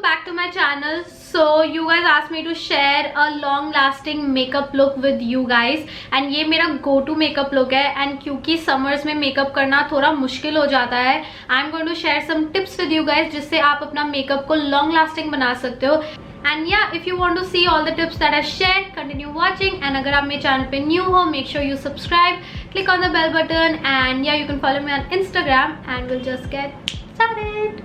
back to my channel. So you guys asked me to share a long lasting makeup look with you guys and ये मेरा go to makeup look है and क्योंकि summers में makeup करना थोड़ा मुश्किल हो जाता है, I'm going to share some tips with you guys जिससे आप अपना makeup को long lasting बना सकते हो. And yeah, if you want to see all the tips that I shared, continue watching. And अगर आप मेरे channel पे new हो, make sure you subscribe, click on the bell button, and yeah, you can follow me on Instagram, and we'll just get started.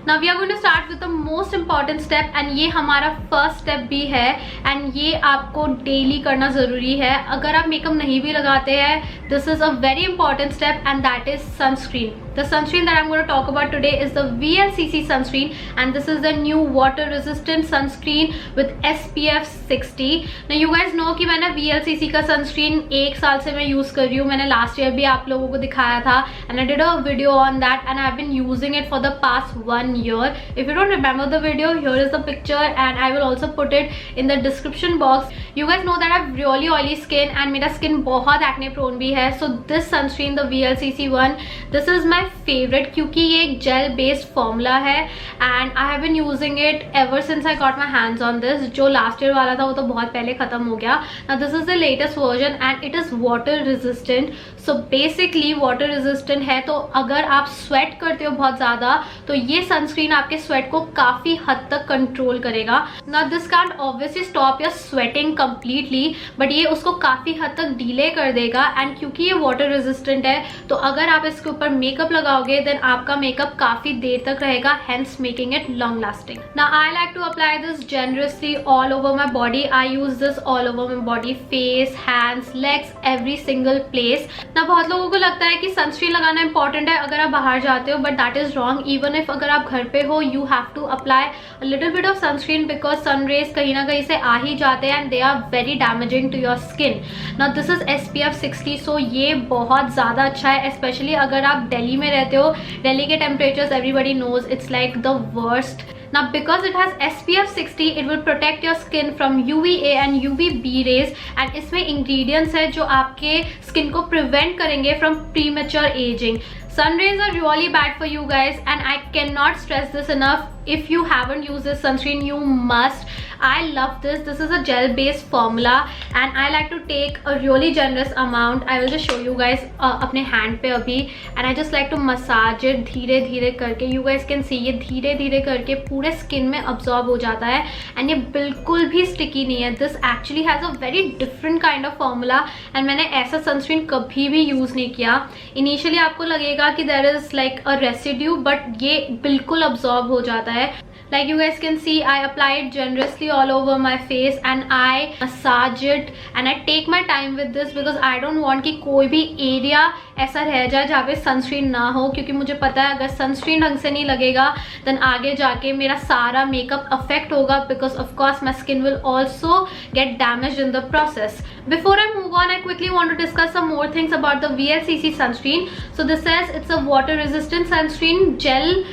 Now we are going to start with the most important step and ये हमारा first step भी है and ये आपको daily करना ज़रूरी है. अगर आप makeup नहीं भी लगाते हैं, this is a very important step and that is sunscreen. The sunscreen that I'm going to talk about today is the VLCC sunscreen and this is the new water resistant sunscreen with SPF 60. Now you guys know कि मैंने VLCC का sunscreen एक साल से मैं use कर रही हूँ. मैंने last year भी आप लोगों को दिखाया था and I did a video on that and I've been using it for the past 1 year. If you don't remember the video, here is the picture and I will also put it in the description box. You guys know that I have really oily skin and मेरा skin बहुत acne prone भी है. So this sunscreen, the VLCC one, this is my favorite क्योंकि ये एक gel based formula है and I have been using it ever since I got my hands on this. जो last year वाला था वो तो बहुत पहले खत्म हो गया. Now this is the latest version and it is water resistant. So basically water resistant है तो अगर आप sweat करते हो बहुत ज़्यादा तो ये sunscreen आपके sweat को काफ़ी हद तक control करेगा. Now this can't obviously stop your sweating completely but ये उसको काफ़ी हद तक delay कर देगा and क्योंकि ये water resistant है तो अगर आप इसके ऊपर makeup लगाओगे then आपका makeup काफ़ी देर तक रहेगा, hence making it long lasting. Now I like to apply this generously all over my body. I use this all over my body, face, hands, legs, every single place. ना बहुत लोगों को लगता है कि सनस्क्रीन लगाना इंपॉर्टेंट है अगर आप बाहर जाते हो but that is wrong. Even if अगर आप घर पे हो you have to apply a little bit of sunscreen because sun rays कहीं ना कहीं से आ ही जाते हैं and they are very damaging to your skin. Now this is SPF 60 so ये बहुत ज़्यादा अच्छा है स्पेशली अगर आप दिल्ली में रहते हो. दिल्ली के temperatures everybody knows it's like the worst. Now because it has SPF 60 it will protect your skin from UVA and UVB rays and इसमें ingredients है जो आपके skin को prevent करेंगे from premature aging. Sun rays are really bad for you guys and I cannot stress this enough. If you haven't used this sunscreen you must. I love this. This is a gel based formula and I like to take a really generous amount. I will just show you guys अपने hand पे अभी and I just like to massage it धीरे धीरे करके. You guys can see ये धीरे धीरे करके पूरे skin में absorb हो जाता है and ये बिल्कुल भी sticky नहीं है. This actually has a very different kind of formula and मैंने ऐसा sunscreen कभी भी use नहीं किया. Initially आपको लगेगा कि there is like a residue but ये बिल्कुल absorb हो जाता है. Like you guys can see I apply it generously all over my face and I massage it and I take my time with this because I don't want कि कोई भी area ऐसा रह जाए जहाँ पे सनस्क्रीन ना हो क्योंकि मुझे पता है अगर सनस्क्रीन ढंग से नहीं लगेगा then आगे जाके मेरा सारा मेकअप अफेक्ट होगा because of course my skin will also get damaged in the process. Before I move on I quickly want to discuss some more things about the VLCC sunscreen. So this says it's a water resistant sunscreen gel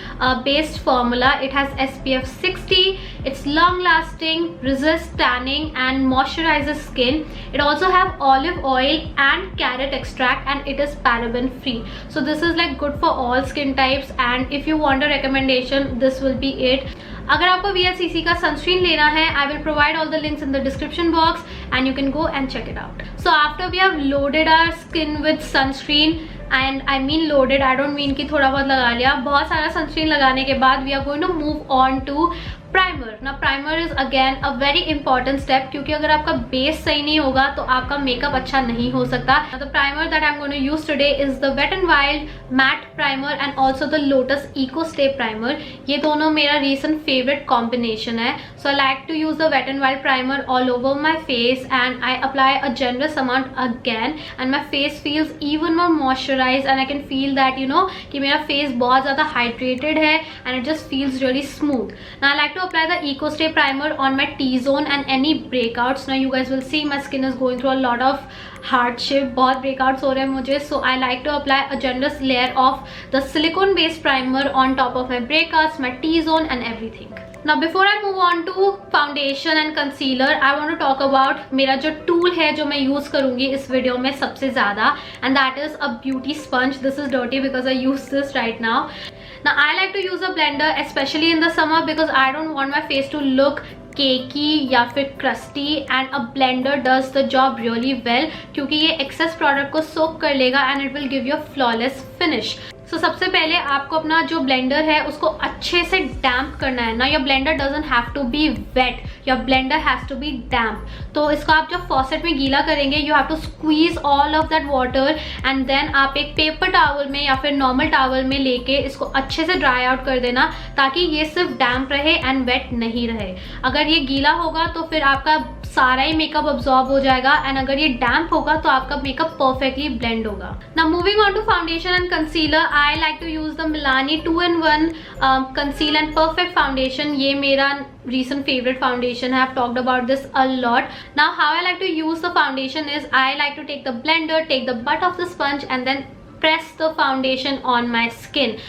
based formula. It has SPF 60. It's long lasting, resists tanning and moisturizes skin. It also have olive oil and carrot extract and it is paraben free. So this is like good for all skin types and if you want a recommendation this will be it. अगर आपको VLCC का sunscreen लेना है I will provide all the links in the description box and you can go and check it out. So after we have loaded our skin with sunscreen and I mean loaded, I don't mean कि थोड़ा बहुत लगा लिया, बहुत सारा sunscreen लगाने के बाद we are going to move on to primer. ना primer is again a very important step क्योंकि अगर आपका बेस सही नहीं होगा तो आपका मेकअप अच्छा नहीं हो सकता. The primer that I am going to use today is the wet and wild matte primer and also the Lotus ecostay primer. ये दोनों मेरा रीसेंट फेवरेट कॉम्बिनेशन है. So I like to use the wet and wild primer all over my face and I apply a generous amount again and my face feels even more moisturise and I can feel that you know कि मेरा face बहुत ज़्यादा hydrated है and it just feels really smooth. Now I like to apply the ecostay primer on my T-zone and any breakouts. Now you guys will see my skin is going through a lot of heart shape, बहुत breakouts हो रहे हैं मुझे. So I like to apply a generous layer of the silicone based primer on top of my breakouts, my T zone and everything. Now before I move on to foundation and concealer, I want to talk about मेरा जो tool है जो मैं use करूँगी इस video में सबसे ज़्यादा, and that is a beauty sponge. This is dirty because I use this right now. Now I like to use a blender especially in the summer because I don't want my face to look cakey या फिर crusty, and a blender does the job really well क्योंकि ये excess product को soak कर लेगा and it will give you a flawless finish. So सबसे पहले आपको अपना जो ब्लेंडर है उसको अच्छे से डैम्प करना है ना. Your blender doesn't have to be wet, your blender has to be damp. तो इसको आप जब फॉसेट में गीला करेंगे you have to squeeze all of that water and then आप एक पेपर टॉवल में या फिर नॉर्मल टॉवल में लेके इसको अच्छे से ड्राई आउट कर देना ताकि ये सिर्फ डैम्प रहे एंड वेट नहीं रहे. अगर ये गीला होगा तो फिर आपका सारा ही मेकअप अब्सॉर्ब हो जाएगा, एंड अगर ये डैम्प होगा तो आपका मेकअप परफेक्टली ब्लेंड होगा. Now moving on to foundation and concealer, I like to use the Milani 2-in-1 Conceal and Perfect Foundation. ये मेरा recent favorite foundation है. I've talked about this a lot. Now how I like to use the foundation is I like to take the blender, take the butt of the sponge and then press the foundation on my skin.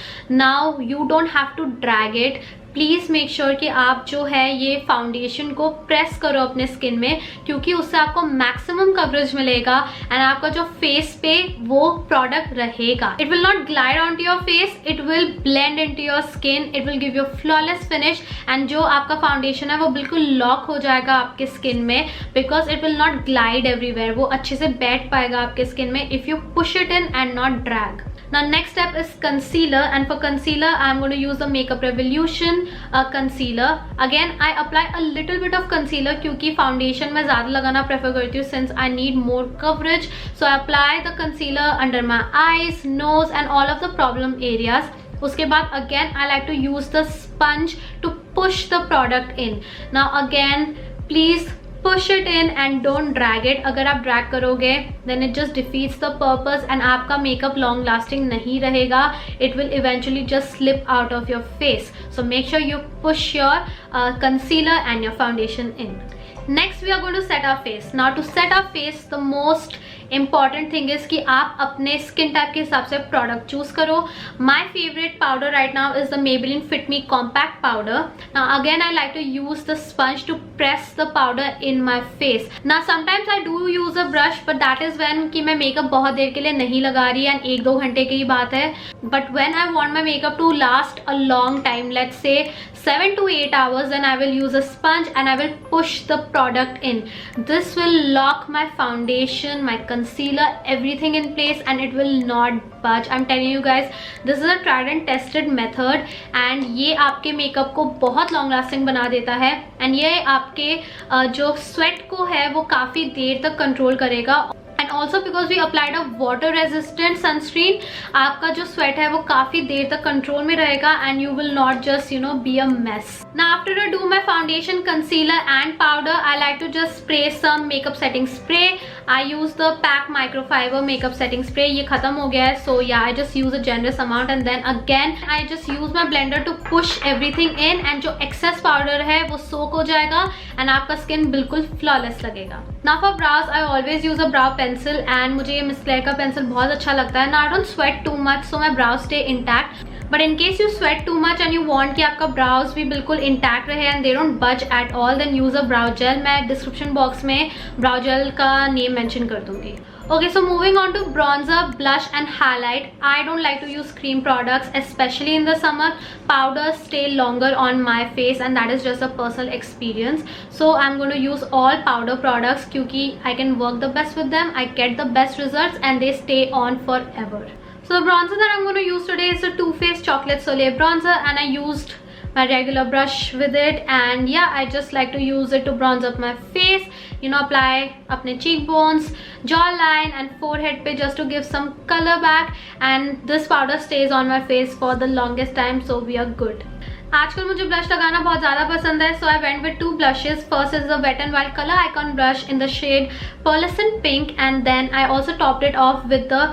Now you don't have to drag it. Please make sure कि आप जो है ये foundation को press करो अपने skin में क्योंकि उससे आपको मैक्सिमम कवरेज मिलेगा एंड आपका जो फेस पे वो प्रोडक्ट रहेगा. It will not glide on to your face, it will blend in to your skin, it will give you flawless finish and जो आपका फाउंडेशन है वो बिल्कुल लॉक हो जाएगा आपके स्किन में because it will not glide everywhere. वो अच्छे से बैठ पाएगा आपके स्किन में if you push it in and not drag. Now next step is concealer, and for concealer I am going to use the Makeup Revolution concealer. Again I apply a little bit of concealer क्योंकि foundation मैं ज़्यादा लगाना prefer करती हूँ since I need more coverage. So I apply the concealer under my eyes, nose and all of the problem areas. उसके बाद again I like to use the sponge to push the product in. Now again please push it in and don't drag it. अगर आप drag करोगे then it just defeats the purpose and आपका makeup long lasting नहीं रहेगा. It will eventually just slip out of your face. So make sure you push your concealer and your foundation in. Next we are going to set our face. Now to set our face the most important thing is कि आप अपने skin type के हिसाब से product choose करो. My favorite powder right now is the Maybelline Fit Me Compact Powder. Now again I like to use the sponge to press the powder in my face. Now sometimes I do use a brush but that is when कि मैं makeup बहुत देर के लिए नहीं लगा रही and 1-2 घंटे की ही बात है. But when I want my makeup to last a long time, let's say 7 to 8 hours, then I will use a sponge and I will push the product in. This will lock my foundation, my concealer, everything in place and it will not budge. I'm telling you guys, this is a tried and tested method and ये आपके makeup को बहुत long lasting बना देता है and ये आपके जो स्वेट को है वो काफ़ी देर तक कंट्रोल करेगा. And also because we applied a water resistant sunscreen, आपका जो sweat है वो काफ़ी देर तक control में रहेगा and you will not just be a mess. Now after I do my foundation, concealer and powder, I like to just spray some makeup setting spray. I use the PAC microfiber makeup setting spray. ये खत्म हो गया है so yeah I just use a generous amount and then again I just use my blender to push everything in and जो excess powder है वो soak हो जाएगा and आपका skin बिल्कुल flawless लगेगा. Now for brows I always use a brow pencil and मुझे ये Miss Claire का पेंसिल बहुत अच्छा लगता है. Now I don't sweat too much so my brows stay intact. But in case you sweat too much and you want कि आपका brows भी बिल्कुल intact रहे and they don't budge at all, then use a brow gel. मैं description box में brow gel का name mention कर दूँगी. Okay, so moving on to bronzer, blush and highlight. I don't like to use cream products, especially in the summer. Powders stay longer on my face and that is just a personal experience. So I'm going to use all powder products क्योंकि I can work the best with them. I get the best results and they stay on forever. So the bronzer that I'm going to use today is the Too Faced Chocolate Soleil bronzer and I used my regular brush with it and yeah I just like to use it to bronze up my face, apply अपने cheekbones, jawline and forehead पे just to give some color back and this powder stays on my face for the longest time so we are good. आजकल मुझे blush लगाना बहुत ज़्यादा पसंद है so I went with 2 blushes. First is the Wet n Wild Color Icon brush in the shade Pearlescent Pink and then I also topped it off with the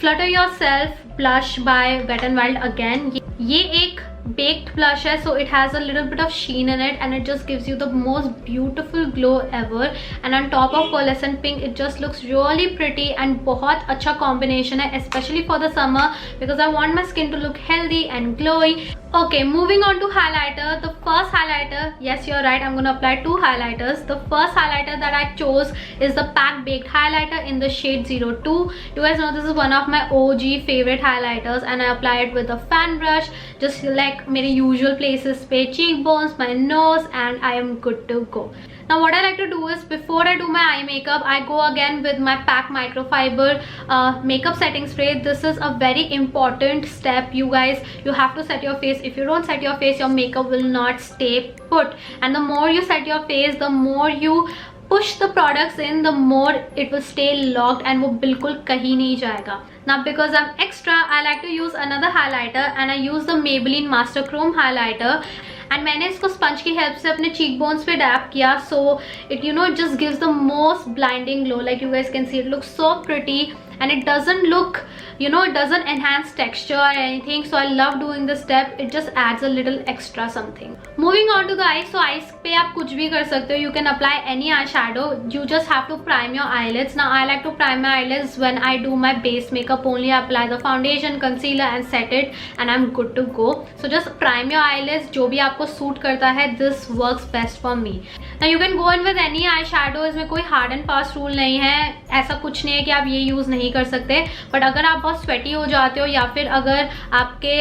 Flutter Yourself blush by Wet n Wild again. ये एक baked blush है, so it has a little bit of sheen in it and it just gives you the most beautiful glow ever. And on top of pearlescent pink, it just looks really pretty and बहुत अच्छा combination है, especially for the summer because I want my skin to look healthy and glowy. Okay, moving on to highlighter. The first highlighter, yes, you're right, I'm gonna apply 2 highlighters. The first highlighter that I chose is the Pack Baked highlighter in the shade 02. You guys know this is one of my OG favorite highlighters and I apply it with a fan brush, just like मेरे usual places पे, cheekbones, my nose, and I am good to go. Now what I like to do is before I do my eye makeup, I go again with my Pack Microfiber makeup setting spray. This is a very important step, you guys. You have to set your face. If you don't set your face, your makeup will not stay put. And the more you set your face, the more you push the products in, the more it will stay locked and वो बिल्कुल कहीं नहीं जाएगा. Now because I'm extra, I like to use another highlighter and I use the Maybelline Master Chrome highlighter. And मैंने इसको sponge की help से अपने चीक बोन्स पे डैप किया, so it just gives the most blinding glow. Like you guys can see, it looks so pretty and it doesn't look, it doesn't enhance texture or anything. So I love doing this step. It just adds a little extra something. Moving on to the eyes. So eyes पे आप कुछ भी कर सकते हो. You can apply any eyeshadow. You just have to prime your eyelids. Now I like to prime my eyelids when I do my base makeup only. I apply the foundation, concealer and set it and I'm good to go. So just prime your eyelids. जो भी आपको suit करता है, this works best for me. Now you can go in with any eyeshadow. इसमें कोई hard and fast rule नहीं है. ऐसा कुछ नहीं है कि आप ये यूज नहीं कर सकते. बट अगर आप बहुत स्वेटी हो जाते हो या फिर अगर आपके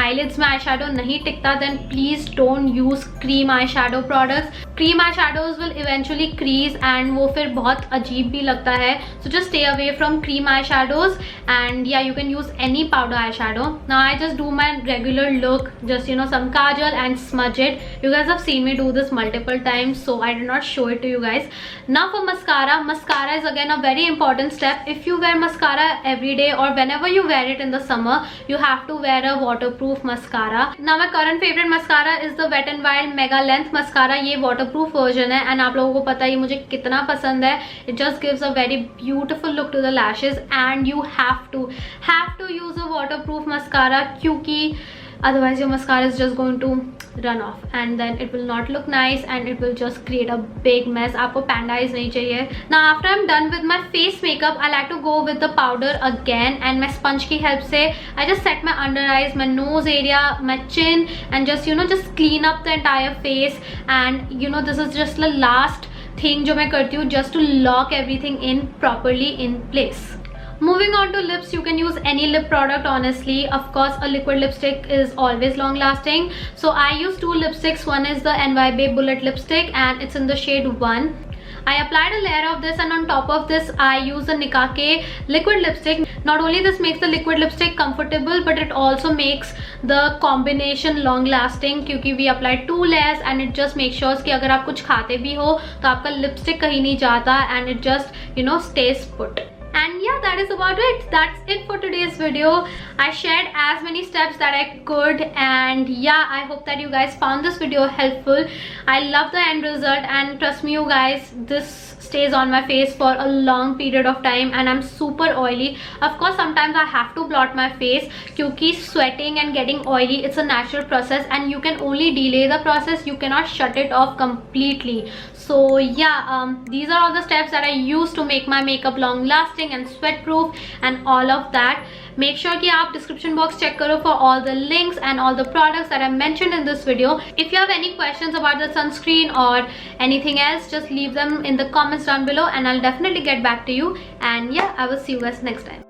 eyelids में eyeshadow नहीं टिकता, then please don't use cream eyeshadow products. Cream eyeshadows will eventually crease and वो फिर बहुत अजीब भी लगता है. So just stay away from cream eyeshadows and yeah, you can use any powder eyeshadow. Now I just do my regular look, just some kajal and smudge it. You guys have seen me do this multiple times, so I did not show it to you guys. Now for mascara. Mascara is again a very important step. If you wear mascara every day or whenever you wear it in the summer, you have to wear a waterproof mascara. Now my current favorite mascara is the Wet n Wild Mega Length Mascara. ये waterproof version है and आप लोगों को पता है मुझे कितना पसंद है. It just gives a very beautiful look to the lashes and you have to use a waterproof mascara क्योंकि otherwise your mascara is just going to run off and then it will not look nice and it will just create a big mess. आपको panda eyes नहीं चाहिए. Now after I'm done with my face makeup, I like to go with the powder again and my sponge की help से I just set my under eyes, my nose area, my chin and just just clean up the entire face. And this is just the last thing जो मैं करती हूँ just to lock everything in properly in place. Moving on to lips, you can use any lip product honestly. Of course a liquid lipstick is always long lasting, so I use 2 lipsticks. One is the NY Bae Bullet lipstick and it's in the shade 1. I applied a layer of this and on top of this I use the nykaa liquid lipstick. Not only this makes the liquid lipstick comfortable, but it also makes the combination long lasting क्योंकि we applied 2 layers and it just makes sure कि अगर आप कुछ खाते भी हो तो आपका lipstick कहीं नहीं जाता and it just stays put. And yeah, that is about it. That's it for today's video. I shared as many steps that I could and yeah, I hope that you guys found this video helpful. I love the end result and trust me you guys, this stays on my face for a long period of time and I'm super oily. Of course sometimes I have to blot my face क्योंकि sweating and getting oily, it's a natural process and you can only delay the process, you cannot shut it off completely. So yeah, these are all the steps that I use to make my makeup long lasting and sweat proof and all of that. Make sure कि आप description box check करो for all the links and all the products that I mentioned in this video. If you have any questions about the sunscreen or anything else, just leave them in the comments down below and I'll definitely get back to you. And yeah, I will see you guys next time.